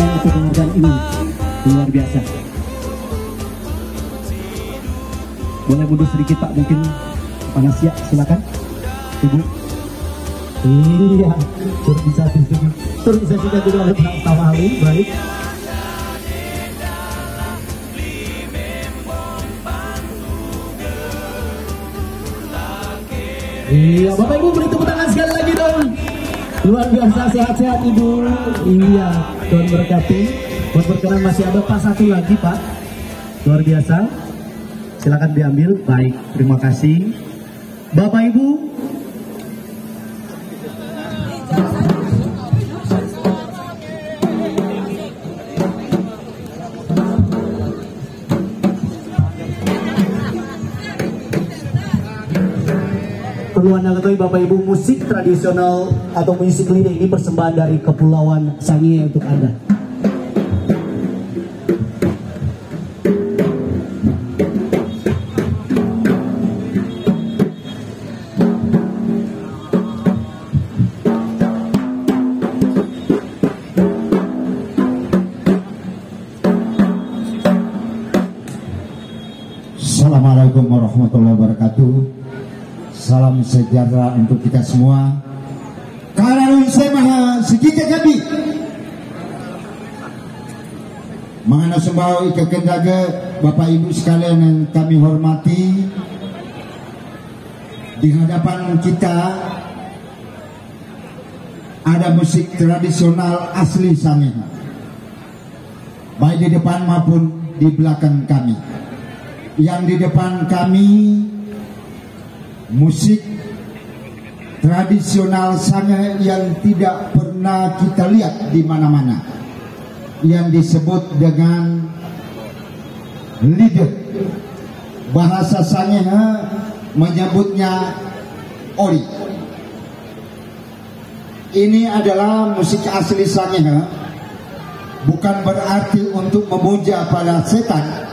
Untuk penghargaan ini luar biasa. Boleh mundur sedikit Pak, mungkin panas ya, silakan Ibu. Iya, terima dulu oleh Pak Tawali. Baik. Iya, Bapak Ibu beri tepuk tangan sekali lagi dong. Luar biasa, sehat-sehat Ibu. Iya, Tuhan berkati. Buat berkenan masih ada Pak satu lagi Pak. Luar biasa. Silakan diambil. Baik, terima kasih. Bapak Ibu. Perlu Anda ketahui Bapak Ibu, musik tradisional atau musik lida ini persembahan dari Kepulauan Sangihe untuk Anda. Assalamualaikum warahmatullahi wabarakatuh. Salam sejahtera untuk kita semua. Karena saya maha sekitar kami. Mangana sembau ika kendaga Bapak Ibu sekalian yang kami hormati. Di hadapan kita ada musik tradisional asli Sangihe, baik di depan maupun di belakang kami. Yang di depan kami musik tradisional Sangihe yang tidak pernah kita lihat di mana-mana, yang disebut dengan lieder. Bahasa Sangihe menyebutnya ori. Ini adalah musik asli Sangihe, bukan berarti untuk memuja pada setan,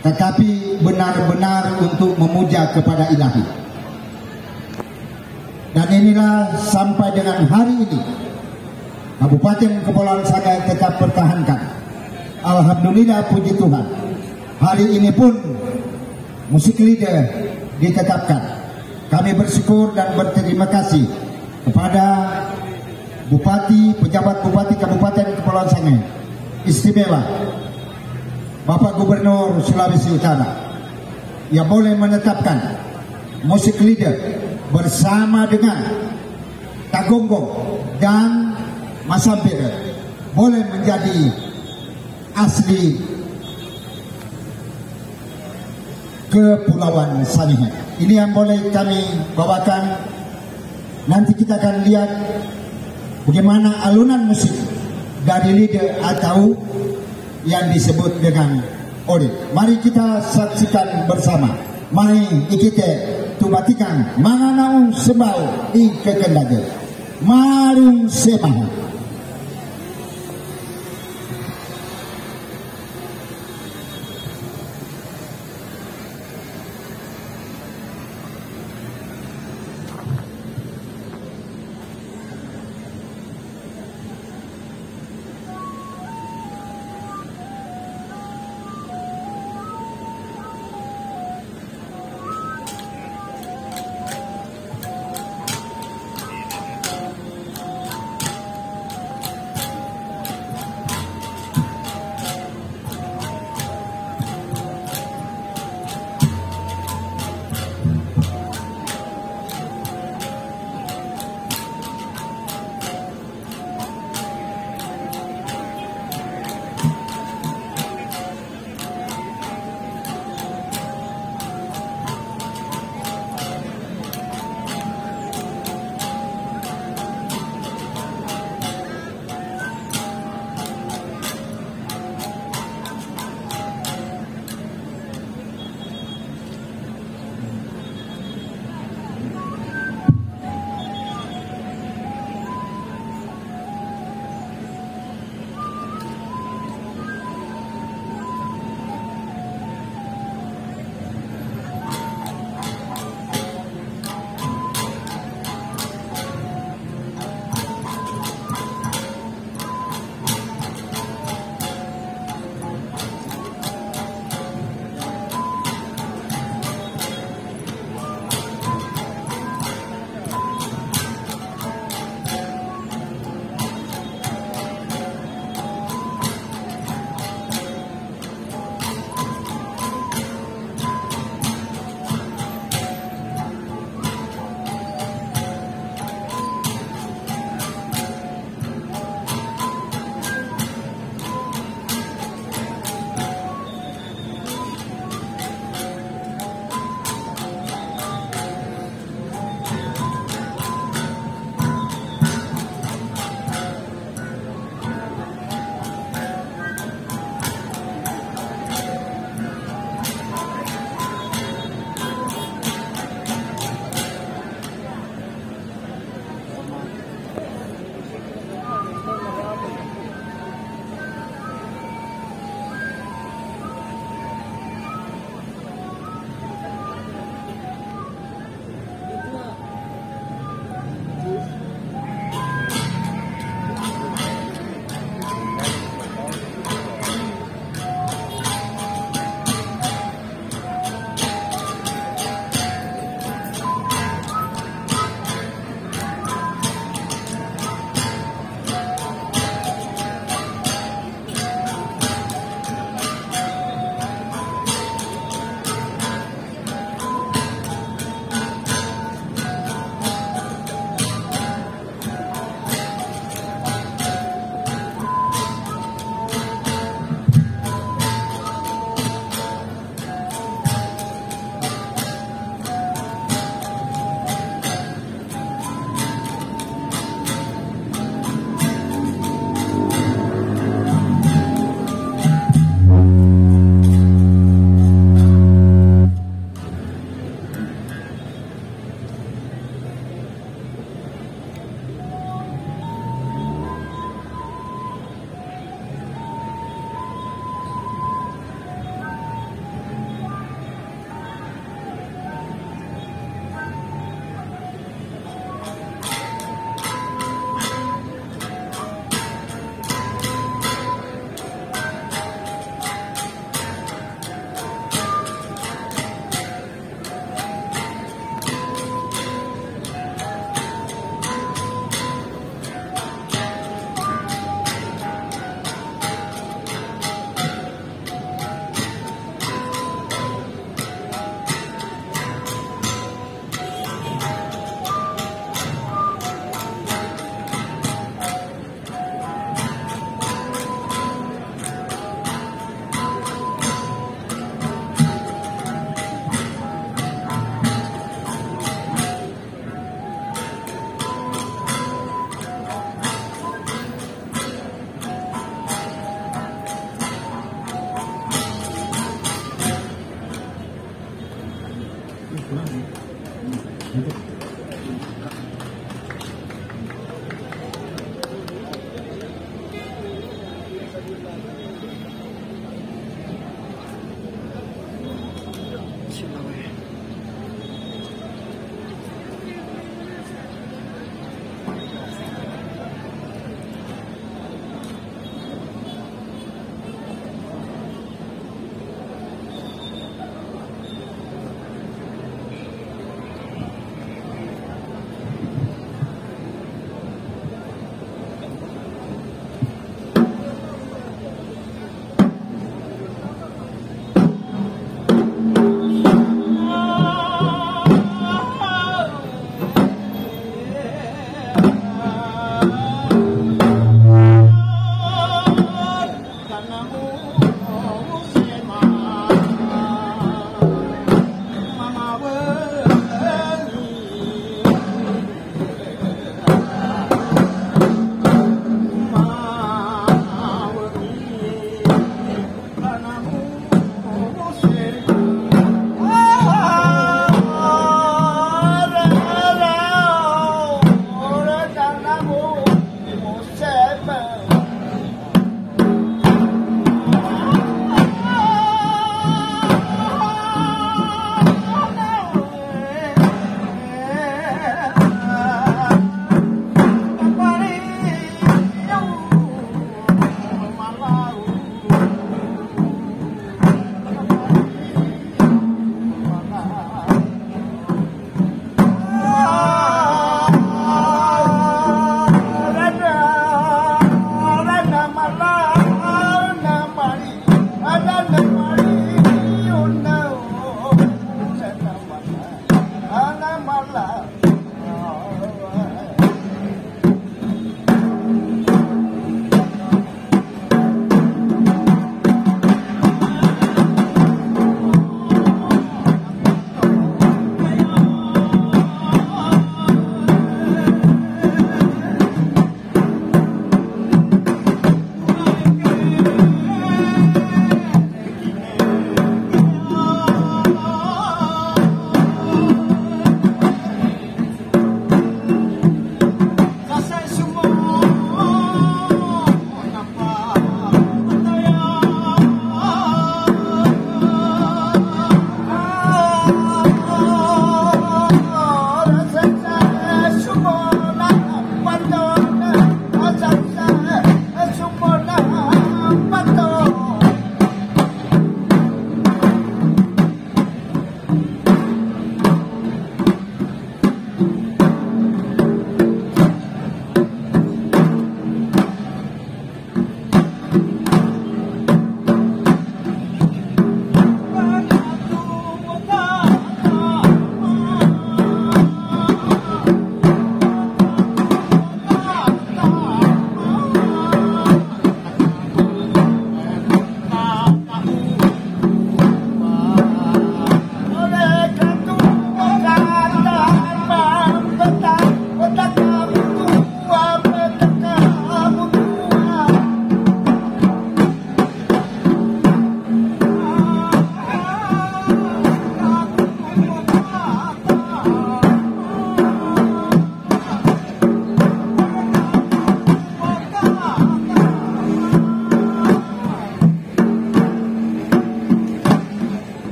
tetapi benar-benar untuk memuja kepada Ilahi. Dan inilah sampai dengan hari ini Kabupaten Kepulauan Sangihe tetap pertahankan. Alhamdulillah, puji Tuhan, hari ini pun musik lieder ditetapkan. Kami bersyukur dan berterima kasih kepada Bupati, pejabat Bupati Kabupaten Kepulauan Sangihe Istimewa Bapak Gubernur Sulawesi Utara yang boleh menetapkan musik lieder bersama dengan tagonggong dan masampir boleh menjadi asli Kepulauan Sangihe. Ini yang boleh kami bawakan. Nanti kita akan lihat bagaimana alunan musik dari lieder atau yang disebut dengan ori. Mari kita saksikan bersama. Mari kita tubatikan manganaung sembau di kekendaga marung semah.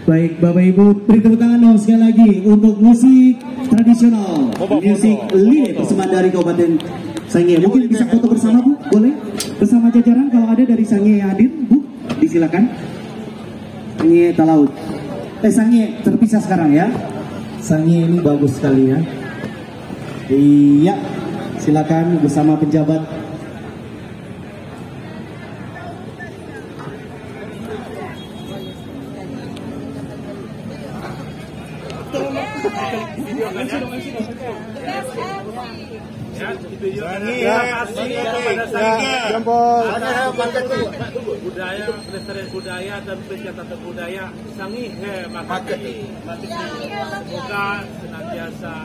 Baik Bapak Ibu, beri tepuk tangan dong sekali lagi untuk musik tradisional, musik lilin persembahan dari Kabupaten Sangihe. Mungkin bisa foto bersama Bu, boleh? Bersama jajaran kalau ada dari Sangihe yang hadir, Bu, disilakan. Sangihe Talaut. Sangihe terpisah sekarang ya. Sangihe ini bagus sekali ya. Iya, silakan bersama penjabat. Budaya, pelestarian budaya dan pencatatan budaya Sangihe Makati. Semoga senantiasa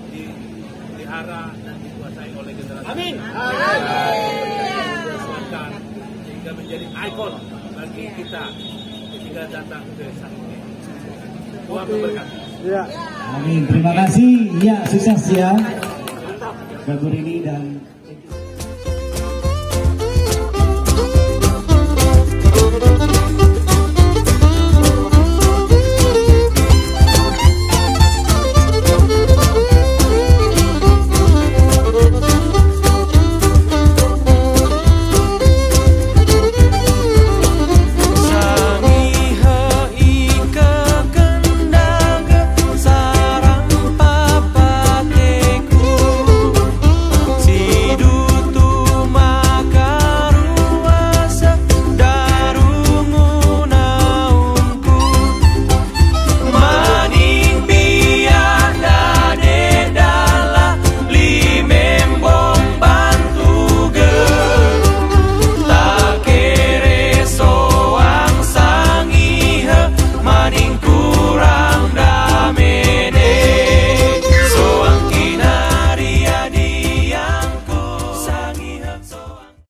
dipelihara dan dikuasai oleh generasi. Amin. Sehingga menjadi ikon bagi kita ketika datang ke Sangihe. Tuhan memberkati. Ya. Amin. Terima kasih. Ya, sukses ya. Gabur ini dan